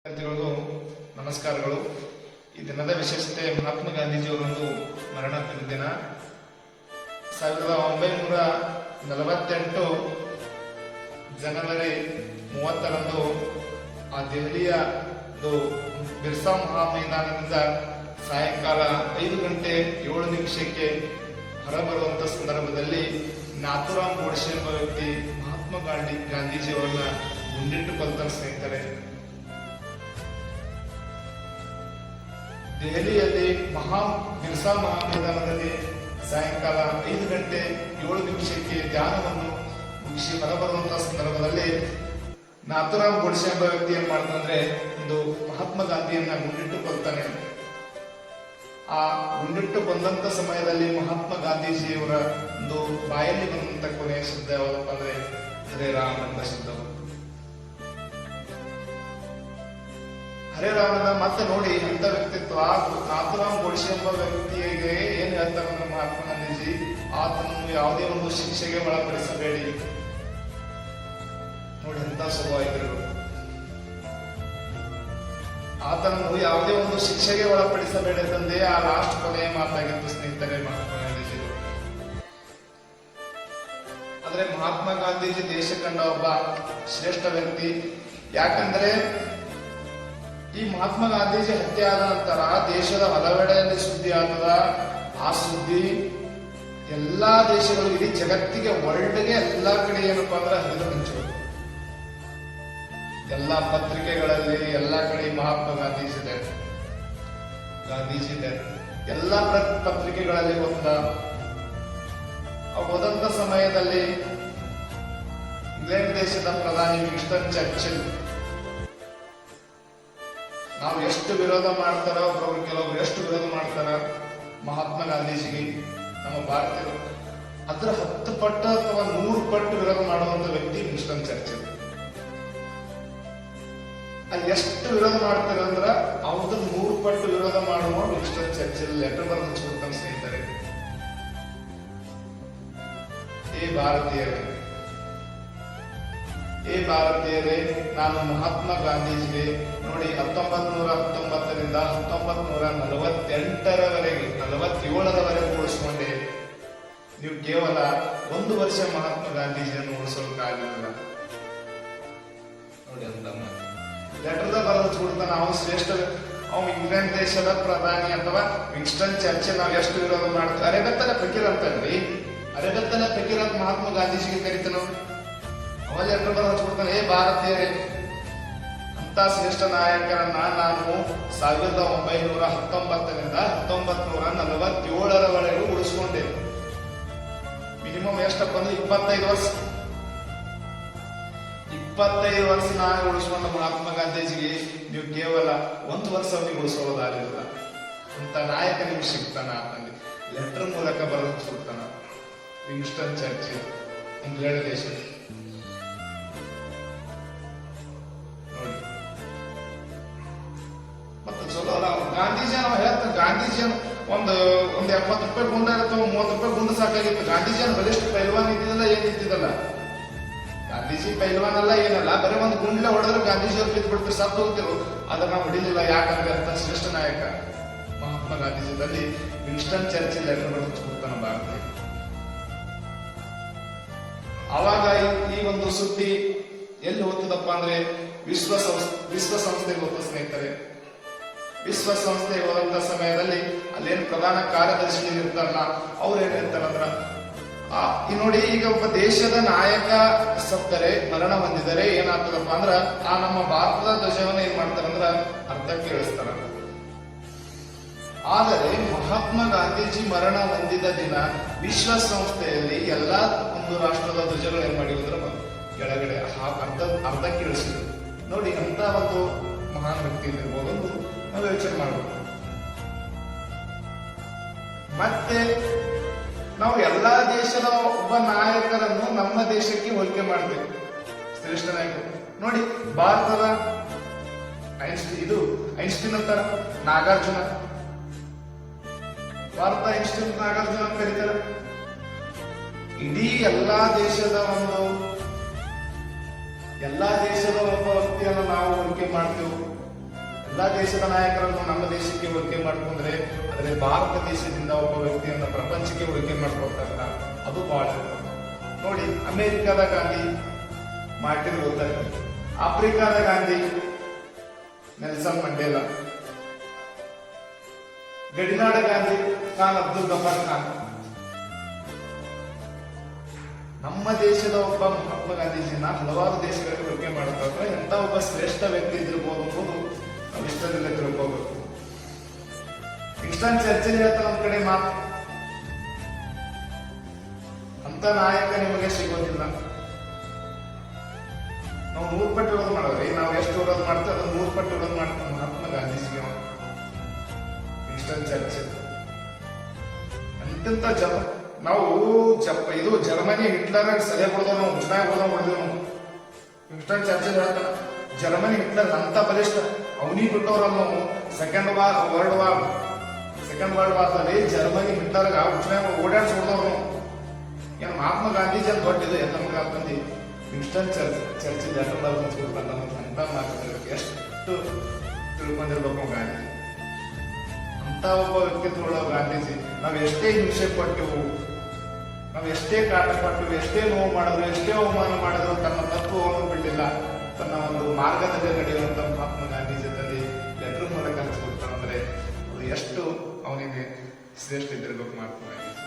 ವಿದ್ಯಾರ್ಥಿಗಳಿಗೂ ನಮಸ್ಕಾರಗಳು. ಈ ದಿನದ ವಿಶೇಷತೆ ಮಹಾತ್ಮ ಗಾಂಧೀಜಿಯವರೊಂದು ಮರಣ ದಿನ. 1948 ಜನವರಿ 30ರಂದು ಆ ದೆಹಲಿಯ ಬಿರ್ಸಾ ಮಹಾ ಮೈದಾನದಿಂದ ಸಾಯಂಕಾಲ 5 ಗಂಟೆ 7 ನಿಮಿಷಕ್ಕೆ ಹೊರಬರುವಂತ ಸಂದರ್ಭದಲ್ಲಿ ನಾಥುರಾಮ್ ಗೋಡ್ಸೆ ಎಂಬ ವ್ಯಕ್ತಿ ಮಹಾತ್ಮ ಗಾಂಧೀಜಿಯವರನ್ನ ಗುಂಡಿಟ್ಟು ಕೊಂದ ಸ್ನೇಹಿತರೆ. ದೆಹಲಿಯಲ್ಲಿ ಬಿರ್ಸಾ ಮಹಾ ಮೈದಾನದಲ್ಲಿ ಸಾಯಂಕಾಲ 5 ಗಂಟೆ 7 ನಿಮಿಷಕ್ಕೆ ಧ್ಯಾನವನ್ನು ಮುಗಿಸಿ ಹೊರಬರುವಂತಹ ಸಂದರ್ಭದಲ್ಲಿ ನಾಥುರಾಮ್ ಗೋಡ್ಸೆ ಎಂಬ ವ್ಯಕ್ತಿ ಏನ್ ಮಾಡ್ತಾನಂದ್ರೆ ಒಂದು ಮಹಾತ್ಮ ಗಾಂಧಿಯನ್ನ ಗುಂಡಿಟ್ಟು ಕೊಲ್ತಾನೆ. ಆ ಗುಂಡಿಟ್ಟು ಕೊಂದಂತ ಸಮಯದಲ್ಲಿ ಮಹಾತ್ಮ ಗಾಂಧೀಜಿಯವರ ಒಂದು ಬಾಯಲ್ಲಿ ಬಂದಂತ ಕೊನೆಯ ಶಬ್ದ ಯಾವಪ್ಪ ಅಂದ್ರೆ ಹರೇ ರಾಮ್ ಎಂಬ ಶಬ್ದವು. ಹರೇ ರಾಮನ ಮತ್ತೆ ನೋಡಿ ಅಂತ ವ್ಯಕ್ತಿತ್ವ ನಾಥುರಾಮ್ ಗೋಡ್ಸೆ ಎಂಬ ವ್ಯಕ್ತಿಗೆ ಏನ್ ಹೇಳ್ತಾರೆ ಮಹಾತ್ಮ ಗಾಂಧೀಜಿ, ಆತನನ್ನು ಯಾವುದೇ ಒಂದು ಶಿಕ್ಷೆಗೆ ಒಳಪಡಿಸಬೇಡಿ. ನೋಡಿ ಎಂತ ಸ್ವಭಾವ. ಆತನನ್ನು ಯಾವುದೇ ಒಂದು ಶಿಕ್ಷೆಗೆ ಒಳಪಡಿಸಬೇಡಿ ತಂದೆ ಆ ಲಾಸ್ಟ್ ಕೊನೆಯ ಮಾತಾಗಿತ್ತು ಸ್ನೇಹಿತರೆ ಮಹಾತ್ಮ ಗಾಂಧೀಜಿ. ಆದ್ರೆ ಮಹಾತ್ಮ ಗಾಂಧೀಜಿ ದೇಶ ಕಂಡ ಒಬ್ಬ ಶ್ರೇಷ್ಠ ವ್ಯಕ್ತಿ. ಯಾಕಂದ್ರೆ ಈ ಮಹಾತ್ಮ ಗಾಂಧೀಜಿ ಹತ್ಯೆ ಆದ ನಂತರ ದೇಶದ ಹಲವೆಡೆಯಲ್ಲಿ ಸುದ್ದಿ ಆಗ್ತದ. ಆ ಸುದ್ದಿ ಎಲ್ಲಾ ದೇಶಗಳು ಇಡೀ ಜಗತ್ತಿಗೆ ವರ್ಲ್ಡ್ಗೆ ಎಲ್ಲಾ ಕಡೆ ಏನಪ್ಪಾ ಅಂದ್ರೆ ಹರಿದು ಹಂಚೋದು. ಎಲ್ಲಾ ಪತ್ರಿಕೆಗಳಲ್ಲಿ ಎಲ್ಲಾ ಕಡೆ ಮಹಾತ್ಮ ಗಾಂಧೀಜಿ ಇದೆ. ಎಲ್ಲಾ ಪತ್ರಿಕೆಗಳಲ್ಲಿ ಹೋದಂತ ಸಮಯದಲ್ಲಿ ಇಂಗ್ಲೆಂಡ್ ದೇಶದ ಪ್ರಧಾನಿ ವಿನ್ಸ್ಟನ್ ಚರ್ಚಿಲ್ ನಾವು ಎಷ್ಟು ವಿರೋಧ ಮಾಡ್ತಾರ, ಕೆಲವೊಬ್ರು ಎಷ್ಟು ವಿರೋಧ ಮಾಡ್ತಾರ ಮಹಾತ್ಮ ಗಾಂಧೀಜಿಗೆ ನಮ್ಮ ಭಾರತೀಯರು, ಅದ್ರ 10 ಪಟ್ಟು ಅಥವಾ 100 ಪಟ್ಟು ವಿರೋಧ ಮಾಡುವಂತ ವ್ಯಕ್ತಿ ವಿನ್ಸ್ಟನ್ ಚರ್ಚಿಲ್. ಅಲ್ಲಿ ಎಷ್ಟು ವಿರೋಧ ಮಾಡ್ತಾರೆ ಅಂದ್ರ ಅವ್ರದ್ದು 100 ಪಟ್ಟು ವಿರೋಧ ಮಾಡುವ ವಿನ್ಸ್ಟನ್ ಚರ್ಚಿಲ್ ಲೆಟರ್ ಬರೆದು ಹಚ್ಕೊಡ್ತಾನೆ ಸ್ನೇಹಿತರೆ. ಏ ಭಾರತೀಯರೇ, ನಾನು ಮಹಾತ್ಮ ಗಾಂಧೀಜಿಗೆ ನೋಡಿ 1919ರಿಂದ 1948ರವರೆಗೆ 47ರವರೆಗೆ ಉಳಿಸ್ಕೊಂಡೆ. ನೀವು ಕೇವಲ 1 ವರ್ಷ ಮಹಾತ್ಮ ಗಾಂಧೀಜಿಯನ್ನು ಉಳಿಸೋಕ್ಕಾಗಲಿಲ್ಲ. ನೋಡಿ ಅಂತ ಲೆಟರ್ದಾಗ ಬರೆದು ಹಚ್ಕೊಡ್ತಾನೆ. ಅವನು ಶ್ರೇಷ್ಠ, ಅವನು ಇಂಗ್ಲೆಂಡ್ ದೇಶದ ಪ್ರಧಾನಿ ಅಥವಾ ವಿನ್ಸ್ಟನ್ ಚರ್ಚಿಲ್ ನಾವು ಎಷ್ಟು ವಿರೋಧ ಮಾಡ್ತೀವಿ. ಅರೆಗತ್ತಲೆ ಫಕೀರ್ ಅಂತಲ್ರಿ, ಅರೆಗತ್ತಲೆ ಫಕೀರ್ ಅಂತ ಮಹಾತ್ಮ ಗಾಂಧೀಜಿಗೆ ಕರಿತಾನೆ. ಅವ ಲೆಟರ್ ಬರೆದು ಹಚ್ಕೊಡ್ತಾನೆ. ಭಾರತೀಯರೇ, ಅಂತ ಶ್ರೇಷ್ಠ ನಾಯಕರನ್ನ ನಾನು 1919ರಿಂದ 1947ರವರೆಗೂ ಉಳಿಸ್ಕೊಂಡೆ. ಮಿನಿಮಮ್ ಎಷ್ಟಪ್ಪ ಅಂದ್ರೆ 25 ವರ್ಷ. 25 ವರ್ಷ ನಾನು ಉಳಿಸ್ಕೊಂಡ ಮಹಾತ್ಮ ಗಾಂಧೀಜಿಗೆ ನೀವು ಕೇವಲ 1 ವರ್ಷ ಅವನಿಗೆ ಉಳಿಸೋದಾಗಲಿಲ್ಲ. ಅಂತ ನಾಯಕ ನಿಮ್ಗೆ ಸಿಗ್ತಾನ ಅಂತಂದು ಲೆಟರ್ ಮೂಲಕ ಬರೆದು ಹಚ್ಕೊಡ್ತಾನ ವಿನ್ಸ್ಟನ್ ಚರ್ಚಿಲ್ ಇಂಗ್ಲೆಂಡ್ ದೇಶ. ಮತ್ತೆ ಚಲೋ ಅಲ್ಲ ಗಾಂಧೀಜಿ ನಾವು ಹೇಳ್ತಾನೆ. ಗಾಂಧೀಜಿ ಒಂದು 70 ರೂಪಾಯಿ ಗುಂಡ ಅಥವಾ 30 ರೂಪಾಯಿ ಗುಂಡ ಸಾಕಾಗಿತ್ತು. ಗಾಂಧೀಜಿ ಬಲಿಷ್ಠ ಪೈಲ್ವಾನ್ ಇದ್ದಿದ್ದಲ್ಲ, ಏನ್ ಇದ್ದಿದ್ದಲ್ಲ. ಗಾಂಧೀಜಿ ಪೈಲ್ವಾನ್ ಅಲ್ಲ ಏನಲ್ಲ, ಬರೀ ಒಂದು ಗುಂಡ್ಲೆ ಹೊಡೆದ್ರೆ ಗಾಂಧೀಜಿ ಅವ್ರು ಬಿದ್ದು ಬಿಡ್ತಾರೆ, ಸತ್ತು ಹೋಗ್ತಿರು. ಆದ್ರೆ ನಾವು ಹೊಡಿಲಿಲ್ಲ. ಯಾಕಂದ್ರೆ ಅಂತ ಶ್ರೇಷ್ಠ ನಾಯಕ ಮಹಾತ್ಮ ಗಾಂಧೀಜಿದಲ್ಲಿ ವಿನ್ಸ್ಟನ್ ಚರ್ಚಿಲ್ ಲೆಟರ್ ಬರೆದು ಹಚ್ಕೊಡ್ತಾನೆ ಭಾರತ. ಅವಾಗ ಈ ಒಂದು ಸುದ್ದಿ ಎಲ್ಲಿ ಹೋಗ್ತದಪ್ಪ ಅಂದ್ರೆ ವಿಶ್ವಸಂಸ್ಥೆಗೆ ಹೋಗ್ತದೆ ಸ್ನೇಹಿತರೆ. ವಿಶ್ವಸಂಸ್ಥೆಗೆ ಹೋದಂತ ಸಮಯದಲ್ಲಿ ಅಲ್ಲೇನು ಪ್ರಧಾನ ಕಾರ್ಯದರ್ಶಿ ಇರ್ತಾರಲ್ಲ, ಅವ್ರು ಏನ್ ಹೇಳ್ತಾರಂದ್ರ ಈ ನೋಡಿ, ಈಗ ಒಬ್ಬ ದೇಶದ ನಾಯಕ ಸತ್ತರೆ, ಮರಣ ಹೊಂದಿದರೆ ಏನಾಗ್ತದಪ್ಪ ಅಂದ್ರ ಆ ನಮ್ಮ ಭಾರತದ ಧ್ವಜವನ್ನ ಏನ್ ಮಾಡ್ತಾರಂದ್ರ ಅರ್ಧಕ್ಕೆ ಇಳಿಸ್ತಾರ. ಆದರೆ ಮಹಾತ್ಮ ಗಾಂಧೀಜಿ ಮರಣ ಹೊಂದಿದ ದಿನ ವಿಶ್ವಸಂಸ್ಥೆಯಲ್ಲಿ ಎಲ್ಲಾ ಒಂದು ರಾಷ್ಟ್ರದ ಧ್ವಜಗಳು ಏನ್ ಮಾಡಿದ್ರ ಕೆಳಗಡೆ ಅರ್ಧಕ್ಕೆ ಇಳಿಸಿದ್ರು. ನೋಡಿ ಅಂತ ಒಂದು ಮಹಾನ್ ವ್ಯಕ್ತಿ ಇರ್ಬೋದು ನಾವು ಯೋಚನೆ ಮಾಡಬಹುದು. ಮತ್ತೆ ನಾವು ಎಲ್ಲಾ ದೇಶದ ಒಬ್ಬ ನಾಯಕರನ್ನು ನಮ್ಮ ದೇಶಕ್ಕೆ ಹೋಲಿಕೆ ಮಾಡಬೇಕು. ಶ್ರೇಷ್ಠ ನಾಯಕರು ನೋಡಿ, ಭಾರತದ ಐನ್ಸ್ಟೀನ್ ಅಂತಾರ, ನಾಗಾರ್ಜುನ. ಭಾರತ ಐನ್ಸ್ಟೀನ್ ನಾಗಾರ್ಜುನ ಅಂತ ಕರೀತಾರ. ಇಡೀ ಎಲ್ಲಾ ದೇಶದ ಒಬ್ಬ ವ್ಯಕ್ತಿಯನ್ನು ನಾವು ಹೋಲಿಕೆ ಮಾಡ್ತೇವೆ. ಎಲ್ಲಾ ದೇಶದ ನಾಯಕರನ್ನು ನಮ್ಮ ದೇಶಕ್ಕೆ ಹೋಲಿಕೆ ಮಾಡ್ಕೊಂಡ್ರೆ, ಆದರೆ ಭಾರತ ದೇಶದಿಂದ ಒಬ್ಬ ವ್ಯಕ್ತಿಯನ್ನ ಪ್ರಪಂಚಕ್ಕೆ ಹೋಲಿಕೆ ಮಾಡ್ಕೊಳ್ತಾರಲ್ಲ, ಅದು ಬಹಳ ನೋಡಿ. ಅಮೆರಿಕದ ಗಾಂಧಿ ಮಾರ್ಟಿನ್ ಲೂಥರ್, ಆಫ್ರಿಕಾದ ಗಾಂಧಿ ನೆಲ್ಸನ್ ಮಂಡೇಲಾ, ಗಡಿನಾಡ ಗಾಂಧಿ ಖಾನ್ ಅಬ್ದುಲ್ ಗಫಾರ್ ಖಾನ್. ನಮ್ಮ ದೇಶದ ಒಬ್ಬ ಮಹಾತ್ಮ ಗಾಂಧೀಜಿನ ಹಲವಾರು ದೇಶಗಳಿಗೆ ಹೋಲಿಕೆ ಮಾಡ್ತಾರೆ. ಎಂತ ಒಬ್ಬ ಶ್ರೇಷ್ಠ ವ್ಯಕ್ತಿ ಇದ್ದಿರ್ಬೋದು ಎಂಬುದು ನಾವು ಇಷ್ಟದಿಂದ ತಿಳ್ಕೋಬೇಕು. ವಿನ್ಸ್ಟನ್ ಚರ್ಚಿಲ್ ಹೇಳ್ತಾ ಒಂದ್ ಕಡೆ ಮಾತು, ಅಂತ ನಾಯಕ ನಿಮಗೆ ಸಿಗೋದಿಲ್ಲ. ನಾವು 100 ಪಟ್ಟು ವಿರೋಧ ಮಾಡೋದ್ರಿ, ನಾವು ಎಷ್ಟು ವಿರೋಧ ಮಾಡ್ತೇವೆ ಅದನ್ನ 100 ಪಟ್ಟು ವಿರೋಧ ಮಾಡ್ತೀವಿ ಮಹಾತ್ಮ ಗಾಂಧೀಜಿಗೆ. ವಿನ್ಸ್ಟನ್ ಚರ್ಚಿಲ್ ಎಂತೆಂತ ನಾವು ಇದು ಜರ್ಮನಿ ಹಿಟ್ಲರ್ ಸಲಹೆ ಕೊಡೋದು, ನಾವು ಉಚ್ನಾಗ ಹೊಡೆದೇವು ನಾವು. ವಿನ್ಸ್ಟನ್ ಚರ್ಚಿಲ್ ಹೇಳ್ತಾನೆ, ಜರ್ಮನಿ ಹಿಟ್ಲರ್ ಅಂತ ಬಲಿಷ್ಠ, ಅವನಿಗೆ ಬಿಟ್ಟವ್ರಲ್ಲ ನಾವು. ಸೆಕೆಂಡ್ ವರ್ಲ್ಡ್ ವಾರ್ದಲ್ಲಿ ಜರ್ಮನಿ ಹಿಟ್ಲರ್ಗ ಉಚ್ನಾಗ ಓಡಾಡ್ಸಿ ಹೊಡೆದವ್ರು ನಾವು. ಏನು ಮಹಾತ್ಮ ಗಾಂಧೀಜಿ ಅಂತ ದೊಡ್ಡದು ಎಲ್ಲ ನಮ್ಗೆ ಹಾಕಂದಿ. ವಿನ್ಸ್ಟನ್ ಚರ್ಚಿಲ್ ಅಂತ ಮಾತಾಡಬೇಕು, ಎಷ್ಟು ತಿಳ್ಕೊಂಡಿರ್ಬೇಕು ಗಾಂಧಿ. ಅಂತ ಒಬ್ಬ ವ್ಯಕ್ತಿತ್ವಗಳ ಗಾಂಧೀಜಿ. ನಾವ್ ಎಷ್ಟೇ ಹಿಂಸೆ ಪಟ್ಟೆವು, ನಾವ್ ಎಷ್ಟೇ ಕಾಟ ಪಟ್ಟೆವು, ಎಷ್ಟೇ ನೋವು ಮಾಡಿದ್ರು, ಎಷ್ಟೇ ಅವಮಾನ ಮಾಡಿದ್ರು, ತನ್ನ ತತ್ವವನ್ನು ಬಿಟ್ಟಿಲ್ಲ. ತನ್ನ ಒಂದು ಮಾರ್ಗದಲ್ಲಿ ನಡೆಯುವಂತ ಮಹಾತ್ಮ ಗಾಂಧೀಜಿ ತಲ್ಲಿ ಲೆಟರ್ ಮೂಲಕ ಹಂಚ್ಕೊಡ್ತಾನಂದ್ರೆ ಅದು ಎಷ್ಟು ಅವನಿಗೆ ಶ್ರೇಷ್ಠ ಇದ್ದಿರ್ಬೇಕು ಮಹಾತ್ಮ ಗಾಂಧೀಜಿ.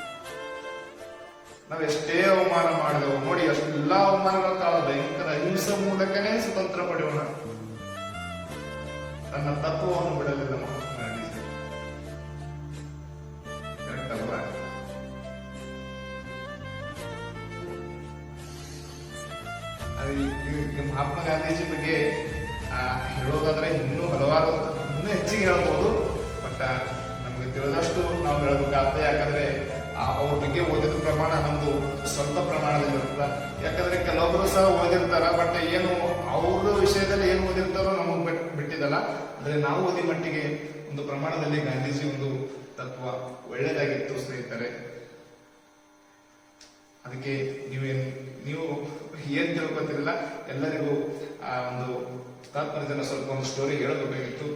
ನಾವ್ ಎಷ್ಟೇ ಅವಮಾನ ಮಾಡಿದೆವು ನೋಡಿ, ಅಷ್ಟೆಲ್ಲಾ ಅವಮಾನಗಳ ಕಾಲ ಭಯಂಕರ ಹಿಂಸೆ ಮೂಲಕನೇ ಸ್ವತಂತ್ರ ಪಡೆಯೋಣ. ತನ್ನ ತತ್ವವನ್ನು ಬಿಡಲಿಲ್ಲ ಮಹಾತ್ಮ ಗಾಂಧೀಜಿ. ಮಹಾತ್ಮ ಗಾಂಧೀಜಿ ಬಗ್ಗೆ ಹೇಳೋದಾದ್ರೆ ಇನ್ನೂ ಹೆಚ್ಚಿಗೆ ಹೇಳ್ಬೋದು. ಬಟ್ ನಮ್ಗೆ ತಿಳಿದಷ್ಟು ನಾವು ಹೇಳಬೇಕಾಗ್ತದೆ. ಯಾಕಂದ್ರೆ ಅವ್ರ ಬಗ್ಗೆ ಓದಿದ ಪ್ರಮಾಣ ನಮ್ದು ಸ್ವಂತ ಪ್ರಮಾಣದಲ್ಲಿ ಇರುತ್ತಲ್ಲ. ಯಾಕಂದ್ರೆ ಕೆಲವೊಬ್ರು ಸಹ ಓದಿರ್ತಾರ, ಬಟ್ ಏನು ಅವ್ರ ವಿಷಯದಲ್ಲಿ ಏನು ಓದಿರ್ತಾರೋ ನಮಗ್ ಬಿಟ್ಟಿದಲ್ಲ. ಅಂದ್ರೆ ನಾವು ಓದಿ ಮಟ್ಟಿಗೆ ಒಂದು ಪ್ರಮಾಣದಲ್ಲಿ ಗಾಂಧೀಜಿ ಒಂದು ತತ್ವ ಒಳ್ಳೆಯದಾಗಿತ್ತು ಸ್ನೇಹಿತರೆ. ಅದಕ್ಕೆ ನೀವು ಏನ್ ತಿಳ್ಕೊತಿರಲ್ಲ, ಎಲ್ಲರಿಗೂ ಆ ಒಂದು ತಾತ್ಪರ್ಯದಿಂದ ಸ್ವಲ್ಪ ಒಂದು ಸ್ಟೋರಿ ಹೇಳಬೇಕಾಗಿತ್ತು.